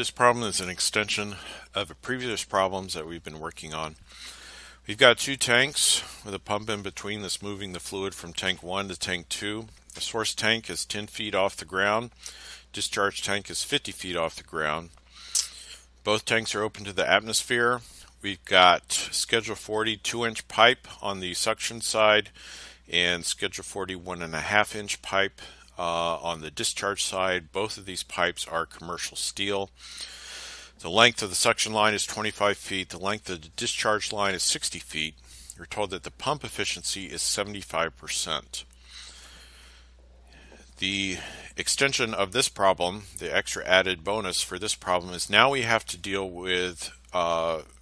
This problem is an extension of a previous problems that we've been working on. We've got two tanks with a pump in between that's moving the fluid from tank 1 to tank 2. The source tank is 10 feet off the ground. Discharge tank is 50 feet off the ground. Both tanks are open to the atmosphere. We've got Schedule 40 2-inch pipe on the suction side and Schedule 40 1.5-inch pipe on the discharge side. Both of these pipes are commercial steel. The length of the suction line is 25 feet. The length of the discharge line is 60 feet. You're told that the pump efficiency is 75%. The extension of this problem, the extra added bonus for this problem, is now we have to deal with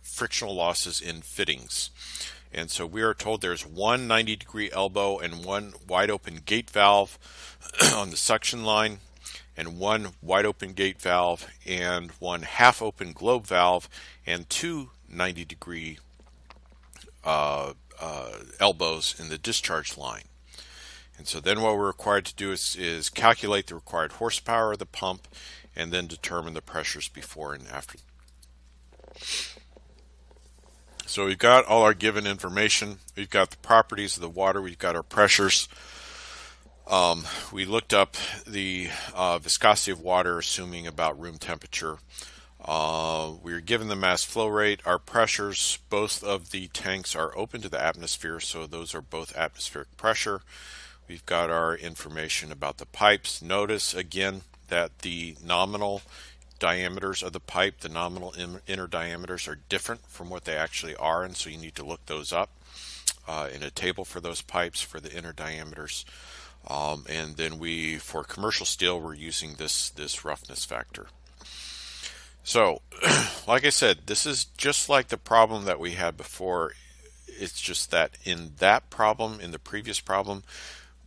frictional losses in fittings. And so we are told there's one 90-degree elbow and one wide open gate valve on the suction line, and one wide open gate valve and one half open globe valve and two 90-degree elbows in the discharge line. And so then what we're required to do is calculate the required horsepower of the pump and then determine the pressures before and after. So we've got all our given information. We've got the properties of the water. We've got our pressures. We looked up the viscosity of water, assuming about room temperature. We were given the mass flow rate. Our pressures, both of the tanks are open to the atmosphere, so those are both atmospheric pressure. We've got our information about the pipes. Notice again that the nominal diameters of the pipe, the nominal inner diameters, are different from what they actually are, and so you need to look those up in a table for those pipes for the inner diameters. And then for commercial steel, we're using this roughness factor. So, like I said, this is just like the problem that we had before. It's just that in that problem, in the previous problem,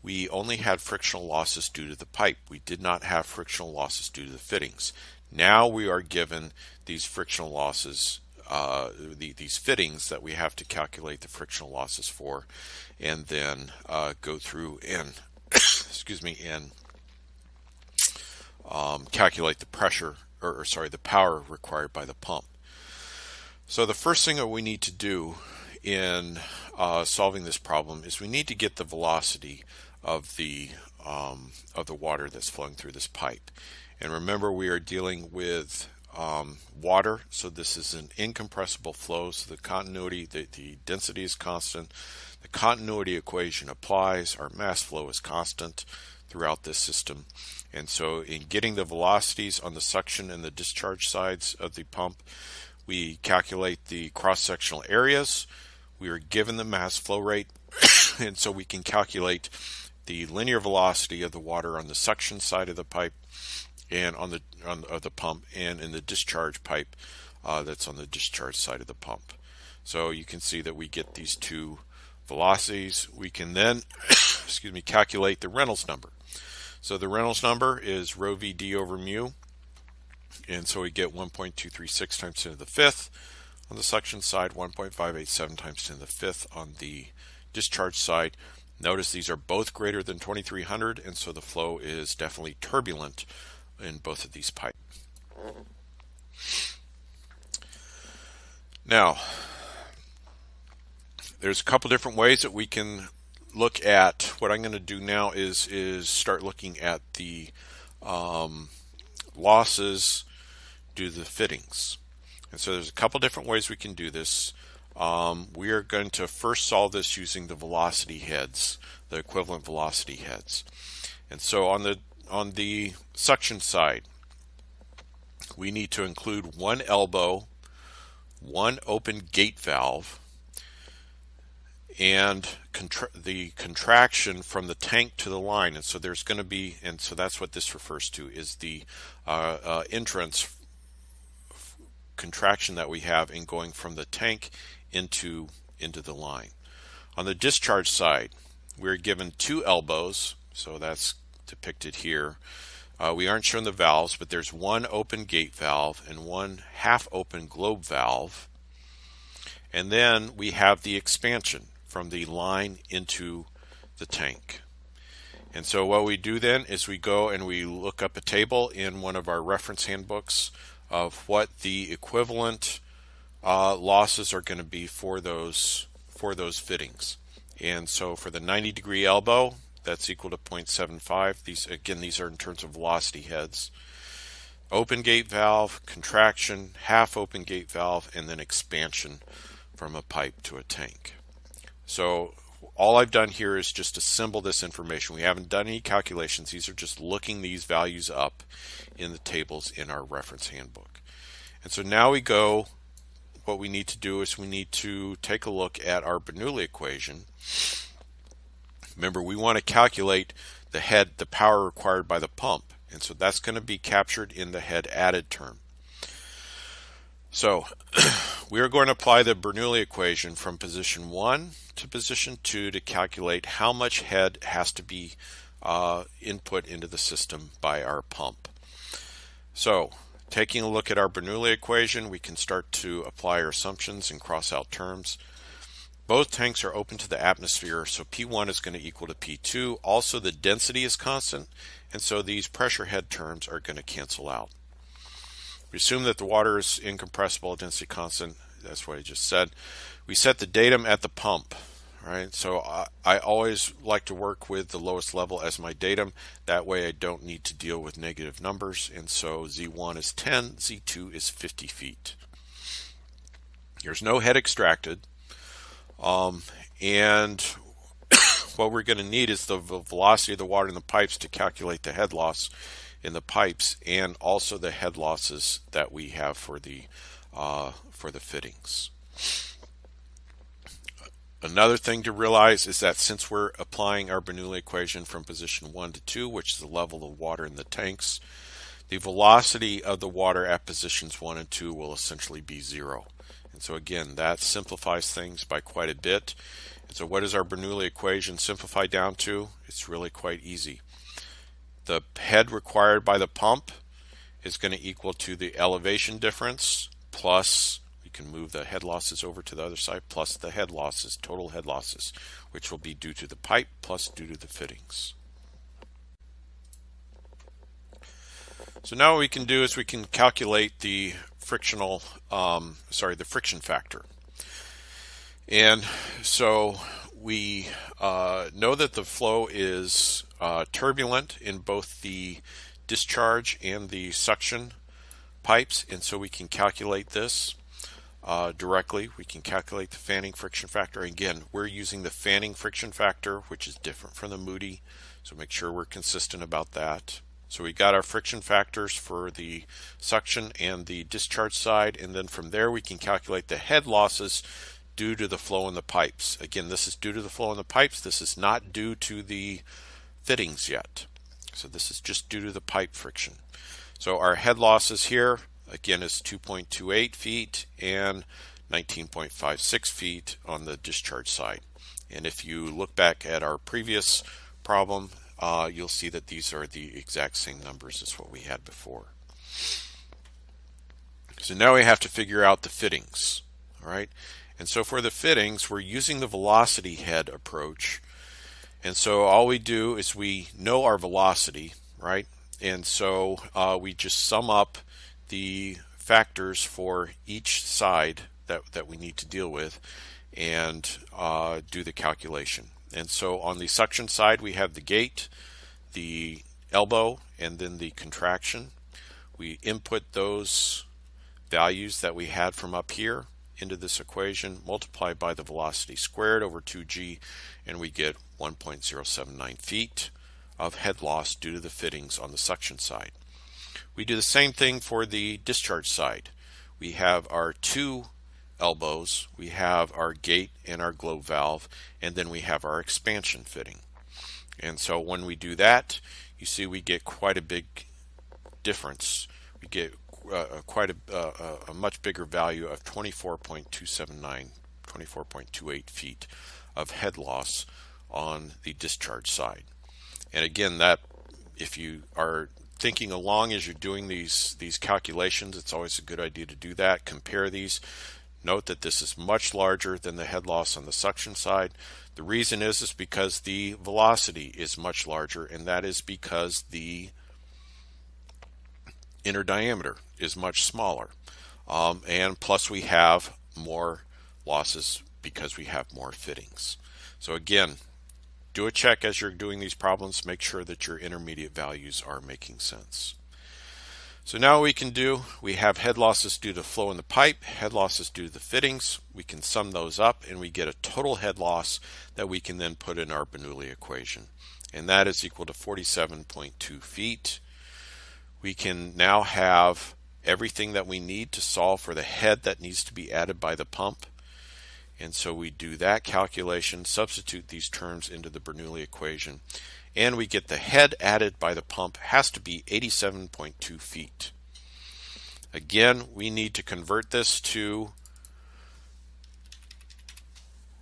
we only had frictional losses due to the pipe. We did not have frictional losses due to the fittings. Now we are given these frictional losses, these fittings that we have to calculate the frictional losses for, and then go through and and calculate the pressure, or the power required by the pump. So the first thing that we need to do in solving this problem is we need to get the velocity of the water that's flowing through this pipe. And remember, we are dealing with water, so this is an incompressible flow, so the continuity, the density is constant. The continuity equation applies. Our mass flow is constant throughout this system. And so in getting the velocities on the suction and the discharge sides of the pump, we calculate the cross-sectional areas. We are given the mass flow rate, and so we can calculate the linear velocity of the water on the suction side of the pipe and on the pump, and in the discharge pipe that's on the discharge side of the pump. So you can see that we get these two velocities. We can then calculate the Reynolds number. So the Reynolds number is rho VD over mu, and so we get 1.236 times 10 to the fifth on the suction side, 1.587 times 10 to the fifth on the discharge side. Notice these are both greater than 2300, and so the flow is definitely turbulent in both of these pipes. Now, there's a couple different ways that we can look at. What I'm going to do now is start looking at the losses due to the fittings. And so there's a couple different ways we can do this. We are going to first solve this using the velocity heads, the equivalent velocity heads. And so on the suction side, we need to include one elbow, one open gate valve, and the contraction from the tank to the line. And so there's going to be, and so that's what this refers to, is the entrance contraction that we have in going from the tank into the line. On the discharge side, we're given two elbows, so that's depicted here. We aren't shown the valves, but there's one open gate valve and one half open globe valve. And then we have the expansion from the line into the tank. And so what we do then is we go and we look up a table in one of our reference handbooks of what the equivalent losses are going to be for those fittings. And so for the 90-degree elbow, that's equal to 0.75. These are in terms of velocity heads. Open gate valve, contraction, half open gate valve, and then expansion from a pipe to a tank. So all I've done here is just assemble this information. We haven't done any calculations. These are just looking these values up in the tables in our reference handbook. And so now what we need to do is we need to take a look at our Bernoulli equation. Remember, we want to calculate the power required by the pump. And so that's going to be captured in the head added term. So we are going to apply the Bernoulli equation from position 1 to position 2 to calculate how much head has to be input into the system by our pump. So taking a look at our Bernoulli equation, we can start to apply our assumptions and cross out terms. Both tanks are open to the atmosphere, so P1 is going to equal to P2. Also, the density is constant, and so these pressure head terms are going to cancel out. We assume that the water is incompressible, density constant. That's what I just said. We set the datum at the pump. Right? So I always like to work with the lowest level as my datum. That way I don't need to deal with negative numbers. And so Z1 is 10, Z2 is 50 feet. There's no head extracted. And what we're going to need is the velocity of the water in the pipes to calculate the head loss in the pipes, and also the head losses that we have for the fittings. Another thing to realize is that since we're applying our Bernoulli equation from position 1 to 2, which is the level of water in the tanks, the velocity of the water at positions 1 and 2 will essentially be 0. And so again, that simplifies things by quite a bit. And so what does our Bernoulli equation simplify down to? It's really quite easy. The head required by the pump is going to equal to the elevation difference plus, we can move the head losses over to the other side, plus the head losses, total head losses, which will be due to the pipe plus due to the fittings. So now what we can do is we can calculate the friction factor. And so we know that the flow is turbulent in both the discharge and the suction pipes, and so we can calculate this directly. We can calculate the fanning friction factor. Again, we're using the fanning friction factor, which is different from the Moody, so make sure we're consistent about that. So we got our friction factors for the suction and the discharge side, and then from there we can calculate the head losses due to the flow in the pipes. Again, this is due to the flow in the pipes. This is not due to the fittings yet. So this is just due to the pipe friction. So our head losses here, again, is 2.28 feet and 19.56 feet on the discharge side. And if you look back at our previous problem, you'll see that these are the exact same numbers as what we had before. So now we have to figure out the fittings. All right. And so for the fittings, we're using the velocity head approach. And so all we do is we know our velocity, right? And so we just sum up the factors for each side that we need to deal with and do the calculation. And so on the suction side, we have the gate, the elbow, and then the contraction. We input those values that we had from up here into this equation, multiply by the velocity squared over 2g, and we get 1.079 feet of head loss due to the fittings on the suction side. We do the same thing for the discharge side. We have our two elbows, we have our gate and our globe valve, and then we have our expansion fitting. And so when we do that, you see we get quite a big difference. We get quite a much bigger value of 24.279, 24.28 feet of head loss on the discharge side. And again, that if you are thinking along as you're doing these calculations, it's always a good idea to do that. Compare these. Note that this is much larger than the head loss on the suction side. The reason is because the velocity is much larger, and that is because the inner diameter is much smaller. And plus we have more losses because we have more fittings. So again, do a check as you're doing these problems. Make sure that your intermediate values are making sense. So now what we can do, we have head losses due to flow in the pipe, head losses due to the fittings. We can sum those up and we get a total head loss that we can then put in our Bernoulli equation. And that is equal to 47.2 feet. We can now have everything that we need to solve for the head that needs to be added by the pump. And so we do that calculation, substitute these terms into the Bernoulli equation, and we get the head added by the pump has to be 87.2 feet. Again, we need to convert this to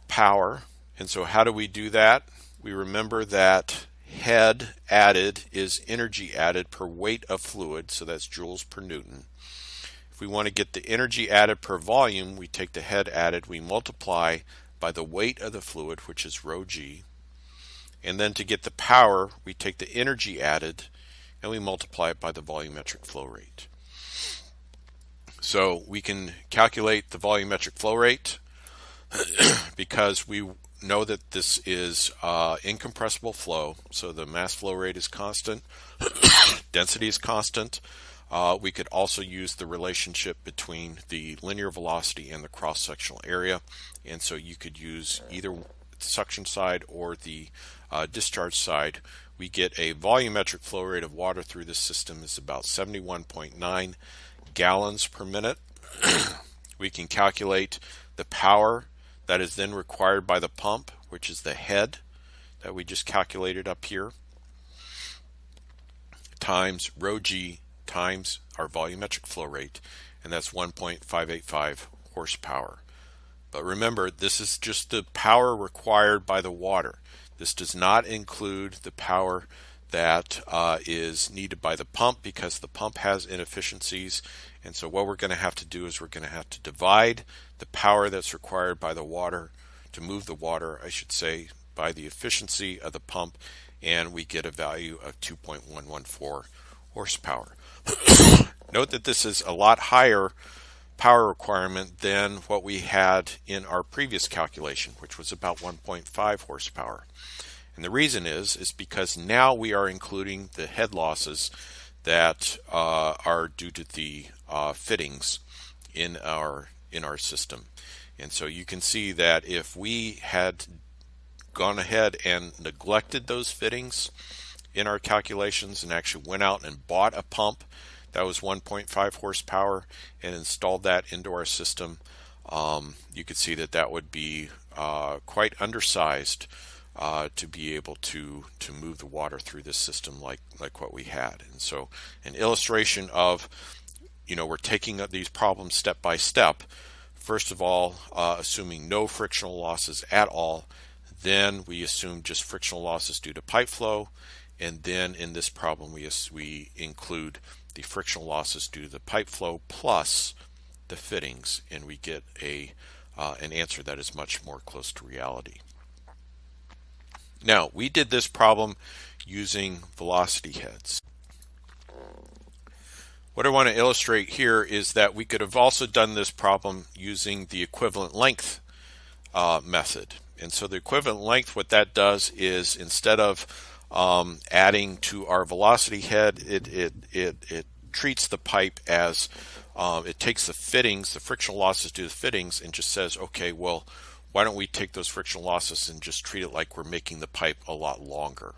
power. And so how do we do that? We remember that head added is energy added per weight of fluid, so that's joules per Newton. If we want to get the energy added per volume, we take the head added, we multiply by the weight of the fluid, which is rho g. And then to get the power, we take the energy added and we multiply it by the volumetric flow rate. So we can calculate the volumetric flow rate because we know that this is incompressible flow. So the mass flow rate is constant, density is constant. We could also use the relationship between the linear velocity and the cross-sectional area, and so you could use either the suction side or the discharge side. We get a volumetric flow rate of water through this system is about 71.9 gallons per minute. We can calculate the power that is then required by the pump, which is the head that we just calculated up here, times rho g times our volumetric flow rate, and that's 1.585 horsepower. But remember, this is just the power required by the water. This does not include the power that is needed by the pump, because the pump has inefficiencies. And so what we're going to have to do is we're going to have to divide the power that's required by the water, to move the water, I should say, by the efficiency of the pump, and we get a value of 2.114 horsepower. Note that this is a lot higher power requirement than what we had in our previous calculation, which was about 1.5 horsepower. And the reason is because now we are including the head losses that are due to the fittings in our system. And so you can see that if we had gone ahead and neglected those fittings in our calculations and actually went out and bought a pump that was 1.5 horsepower and installed that into our system, you could see that that would be quite undersized to be able to move the water through this system like what we had. And so an illustration of, we're taking up these problems step by step. First of all, assuming no frictional losses at all, then we assume just frictional losses due to pipe flow, and then in this problem we include the frictional losses due to the pipe flow plus the fittings, and we get an answer that is much more close to reality. Now, we did this problem using velocity heads. What I want to illustrate here is that we could have also done this problem using the equivalent length method. And so the equivalent length, what that does is, instead of adding to our velocity head, it treats the pipe as, it takes the fittings, the frictional losses due to the fittings, and just says, okay, well, why don't we take those frictional losses and just treat it like we're making the pipe a lot longer.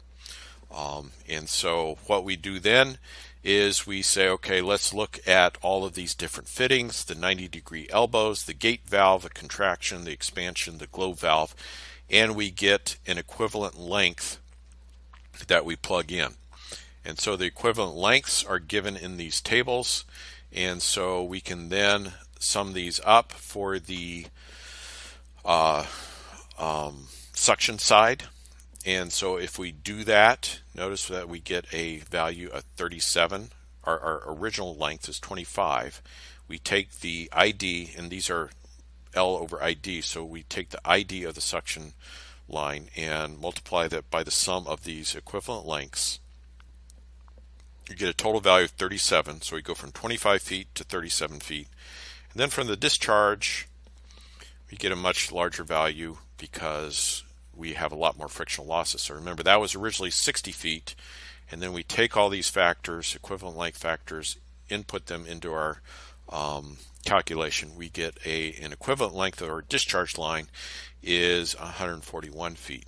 And so what we do then is we say, okay, let's look at all of these different fittings, the 90-degree elbows, the gate valve, the contraction, the expansion, the globe valve, and we get an equivalent length that we plug in. And so the equivalent lengths are given in these tables, and so we can then sum these up for the suction side. And so if we do that, notice that we get a value of 37. Our original length is 25. We take the ID, and these are L over ID, so we take the ID of the suction line and multiply that by the sum of these equivalent lengths. you get a total value of 37. So we go from 25 feet to 37 feet. And then from the discharge, we get a much larger value because we have a lot more frictional losses. So remember, that was originally 60 feet, and then we take all these factors, equivalent length factors, input them into our calculation. We get an equivalent length of our discharge line is 141 feet.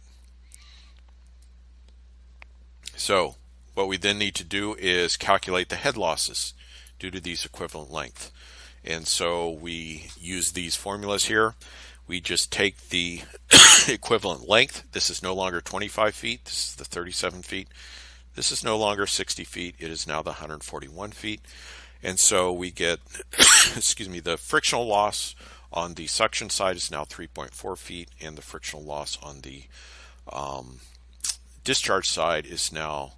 So what we then need to do is calculate the head losses due to these equivalent length. And so we use these formulas here. We just take the equivalent length. This is no longer 25 feet. This is the 37 feet. This is no longer 60 feet. It is now the 141 feet. And so we get, excuse me, the frictional loss on the suction side is now 3.4 feet, and the frictional loss on the discharge side is now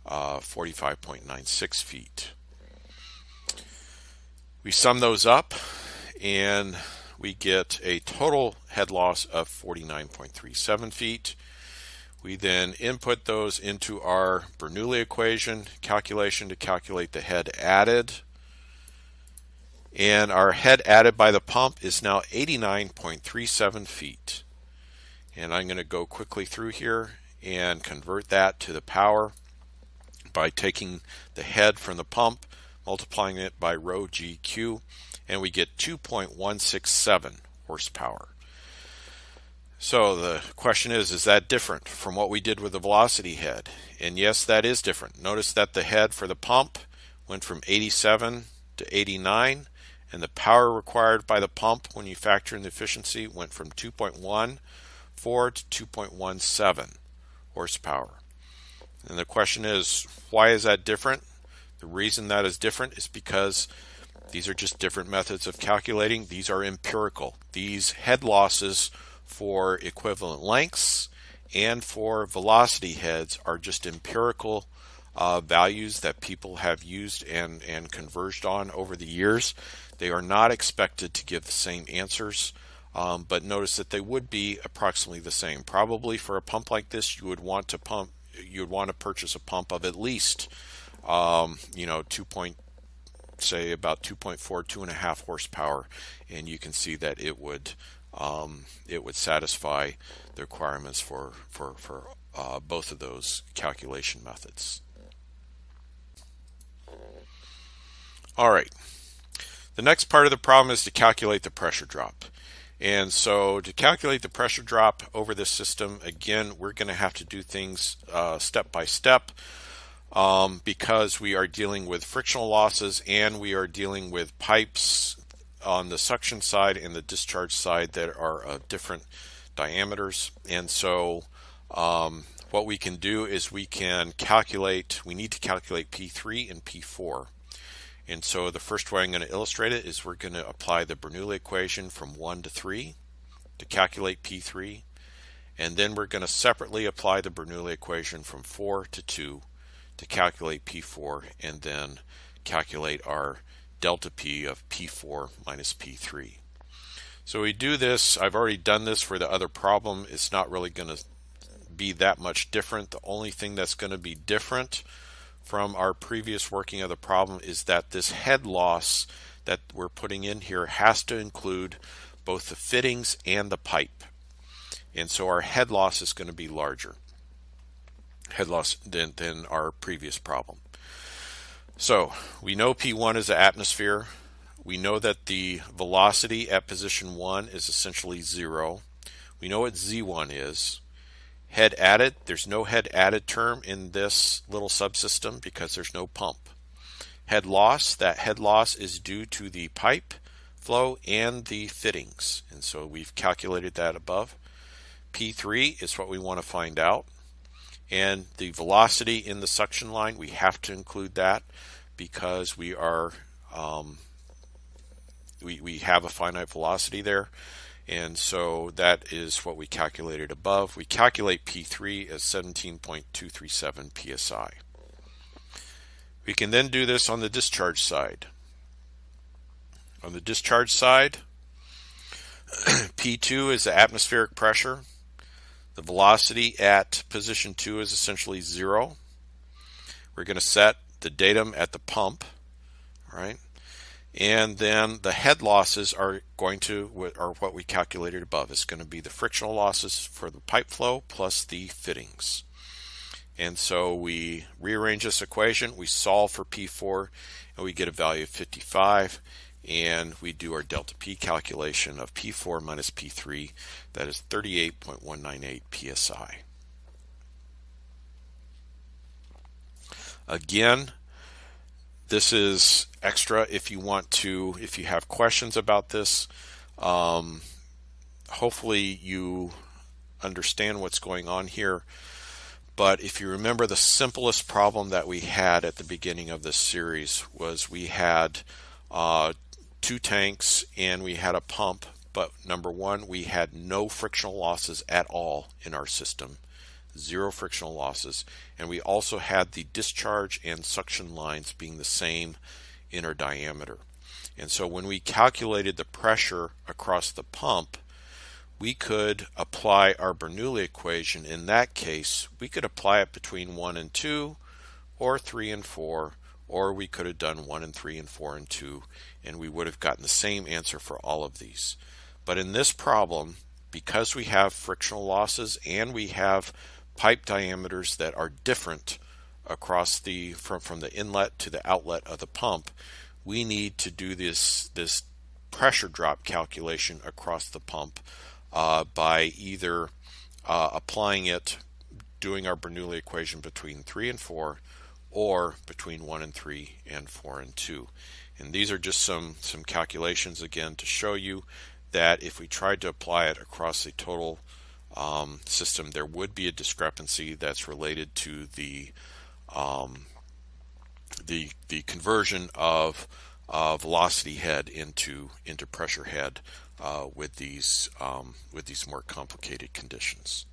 45.96 feet. We sum those up, and we get a total head loss of 49.37 feet. We then input those into our Bernoulli equation calculation to calculate the head added. And our head added by the pump is now 89.37 feet. And I'm going to go quickly through here and convert that to the power by taking the head from the pump, multiplying it by rho GQ, and we get 2.167 horsepower. So the question is that different from what we did with the velocity head? And yes, that is different. Notice that the head for the pump went from 87 to 89, and the power required by the pump when you factor in the efficiency went from 2.14 to 2.17 horsepower. And the question is, why is that different? The reason that is different is because these are just different methods of calculating. These are empirical. These head losses for equivalent lengths and for velocity heads are just empirical values that people have used and converged on over the years. They are not expected to give the same answers, but notice that they would be approximately the same. Probably for a pump like this, you would want to purchase a pump of at least about 2.4, 2.5 horsepower, and you can see that it would satisfy the requirements for both of those calculation methods. All right. The next part of the problem is to calculate the pressure drop. And so to calculate the pressure drop over this system, again, we're going to have to do things step by step because we are dealing with frictional losses and we are dealing with pipes on the suction side and the discharge side that are of different diameters. And so what we can do is we need to calculate P3 and P4. And so the first way I'm going to illustrate it is we're going to apply the Bernoulli equation from 1 to 3 to calculate P3. And then we're going to separately apply the Bernoulli equation from 4 to 2 to calculate P4, and then calculate our delta P of P4 minus P3. So we do this. I've already done this for the other problem. It's not really going to be that much different. The only thing that's going to be different from our previous working of the problem is that this head loss that we're putting in here has to include both the fittings and the pipe. And so our head loss is going to be larger than our previous problem. So we know P1 is the atmosphere. We know that the velocity at position 1 is essentially 0. We know what Z1 is. Head added, there's no head added term in this little subsystem because there's no pump. Head loss, that head loss is due to the pipe flow and the fittings. And so we've calculated that above. P3 is what we want to find out. And the velocity in the suction line, we have to include that because we are we have a finite velocity there. And so that is what we calculated above. We calculate P3 as 17.237 psi. We can then do this on the discharge side. On the discharge side, P2 is the atmospheric pressure. The velocity at position 2 is essentially 0. We're going to set the datum at the pump, right? And then the head losses are what we calculated above. It's going to be the frictional losses for the pipe flow plus the fittings. And so we rearrange this equation, we solve for P4, and we get a value of 55. And we do our delta P calculation of P4 minus P3. That is 38.198 psi. Again, this is extra if you have questions about this. Hopefully you understand what's going on here. But if you remember, the simplest problem that we had at the beginning of this series was we had 2 tanks and we had a pump, but number one, we had no frictional losses at all in our system, 0 frictional losses, and we also had the discharge and suction lines being the same inner diameter. And so when we calculated the pressure across the pump, we could apply our Bernoulli equation. In that case, we could apply it between 1 and 2, or 3 and 4, or we could have done 1 and 3 and 4 and 2, and we would have gotten the same answer for all of these. But in this problem, because we have frictional losses and we have pipe diameters that are different across from the inlet to the outlet of the pump, we need to do this pressure drop calculation across the pump by either applying it, doing our Bernoulli equation between 3 and 4, or between 1 and 3 and 4 and 2. And these are just some calculations again to show you that if we tried to apply it across the total system, there would be a discrepancy that's related to the conversion of velocity head into pressure head with these more complicated conditions.